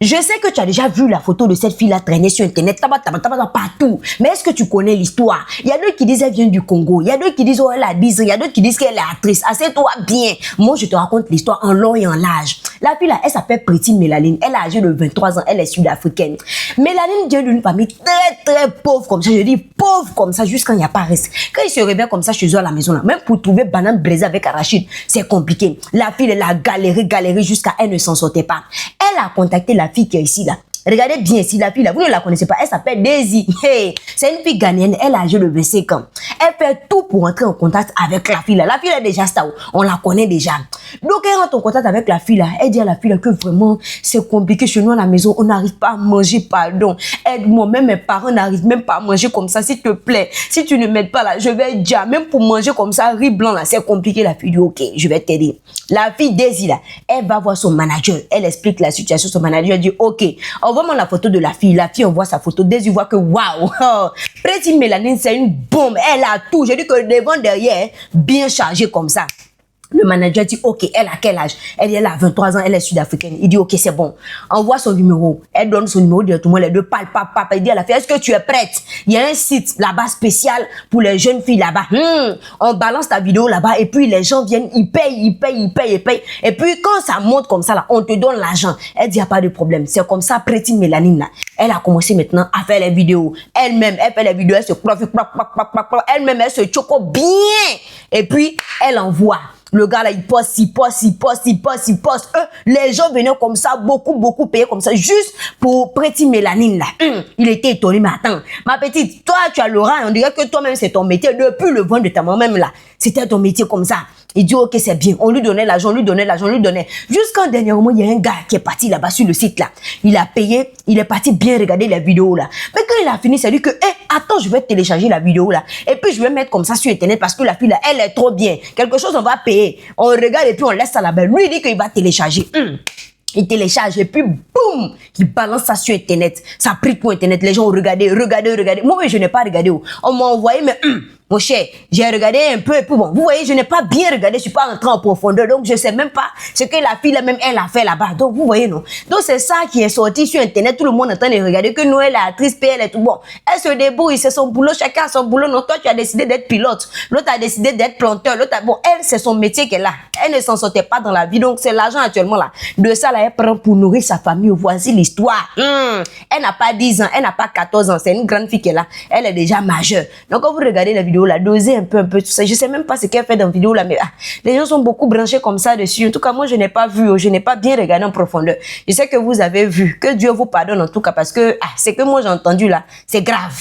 Je sais que tu as déjà vu la photo de cette fille-là traîner sur Internet, partout. Mais est-ce que tu connais l'histoire? Il y a d'autres qui disent qu'elle vient du Congo. Il y a d'autres qui disent oh, elle a 10 ans. Il y a d'autres qui disent qu'elle est actrice. Assieds-toi bien. Moi, je te raconte l'histoire en long et en large. La fille-là, elle s'appelle Pretty Mélanine. Elle a âgé de 23 ans. Elle est sud-africaine. Mélanine vient d'une famille très pauvre comme ça. Je dis pauvre comme ça, juste quand il n'y a pas risque. Quand il se réveille comme ça chez eux à la maison, là, même pour trouver banane braisée avec arachide, c'est compliqué. La fille, elle a galéré jusqu'à elle ne s'en sortait pas. Elle a contacté la fille qui est ici, là. Regardez bien ici, la fille là, vous ne la connaissez pas, elle s'appelle Daisy. Hey, c'est une fille ghanéenne, elle a âgé de 25 ans. Elle fait tout pour entrer en contact avec la fille là. La fille là est déjà star, on la connaît déjà. Donc elle rentre en contact avec la fille là. Elle dit à la fille là que vraiment c'est compliqué chez nous à la maison, on n'arrive pas à manger, pardon. Aide-moi, même mes parents n'arrivent même pas à manger comme ça, s'il te plaît. Si tu ne m'aides pas là, je vais dire, même pour manger comme ça, riz blanc là, c'est compliqué. La fille dit ok, je vais t'aider. La fille Daisy là, elle va voir son manager, elle explique la situation, son manager dit ok, envoie-moi la photo de la fille envoie sa photo, Daisy voit que waouh, Pretty Mélanine c'est une bombe, elle a tout, je dis que devant derrière, bien chargé comme ça. Le manager dit, ok, elle a quel âge? Elle a 23 ans, elle est sud-africaine. Il dit, ok, c'est bon. Envoie son numéro. Elle donne son numéro directement, les deux parlent, papa. Il dit à la fille, est-ce que tu es prête? Il y a un site là-bas spécial pour les jeunes filles là-bas. On balance ta vidéo là-bas et puis les gens viennent, ils payent. Et puis quand ça monte comme ça là, on te donne l'argent. Elle dit, il n'y a pas de problème. C'est comme ça, Pretty Mélanine là. Elle a commencé maintenant à faire les vidéos. Elle-même, elle fait les vidéos, elle se profite, elle-même, elle se choco bien. Et puis, elle envoie. Le gars là, il poste. Les gens venaient comme ça, beaucoup payés comme ça, juste pour Pretty Mélanine là. Il était étonné, mais attends, ma petite, toi tu as le rang, on dirait que toi-même c'est ton métier, depuis le ventre de ta maman même là, c'était ton métier comme ça. Il dit ok c'est bien, on lui donnait l'argent, on lui donnait. Jusqu'en dernièrement, il y a un gars qui est parti là-bas sur le site là. Il a payé, il est parti bien regarder la vidéo là. Mais quand il a fini, c'est lui que, attends, je vais télécharger la vidéo là. Et puis je vais mettre comme ça sur Internet parce que la fille là, elle est trop bien. Quelque chose on va payer. On regarde et puis on laisse ça là-bas. Lui il dit qu'il va télécharger. Il télécharge et puis boum, il balance ça sur Internet. Ça a pris pour Internet. Les gens ont regardé. Moi, je n'ai pas regardé. On m'a envoyé, mais mon cher, j'ai regardé un peu et puis bon, vous voyez, je n'ai pas bien regardé, je suis pas entré en profondeur, donc je sais même pas ce que la fille là-même, elle a fait là-bas. Donc, vous voyez, non? Donc, c'est ça qui est sorti sur Internet, tout le monde est en train de regarder que Noël, la actrice, elle est tout bon. Elle se débrouille, c'est son boulot, chacun a son boulot. Non, toi, tu as décidé d'être pilote, l'autre a décidé d'être planteur, bon, elle, c'est son métier qu'elle a. Elle ne s'en sortait pas dans la vie, donc c'est l'argent actuellement là. De ça, là, elle prend pour nourrir sa famille. Voici l'histoire. Elle n'a pas 10 ans, elle n'a pas 14 ans, c'est une grande fille qu'elle a. Elle est déjà majeure. Donc, quand vous regardez la vidéo, là, dosez un peu tout ça. Je sais même pas ce qu'elle fait dans la vidéo là, mais les gens sont beaucoup branchés comme ça dessus. En tout cas, moi, je n'ai pas vu, je n'ai pas bien regardé en profondeur. Je sais que vous avez vu. Que Dieu vous pardonne en tout cas, parce que ce que moi j'ai entendu là, c'est grave.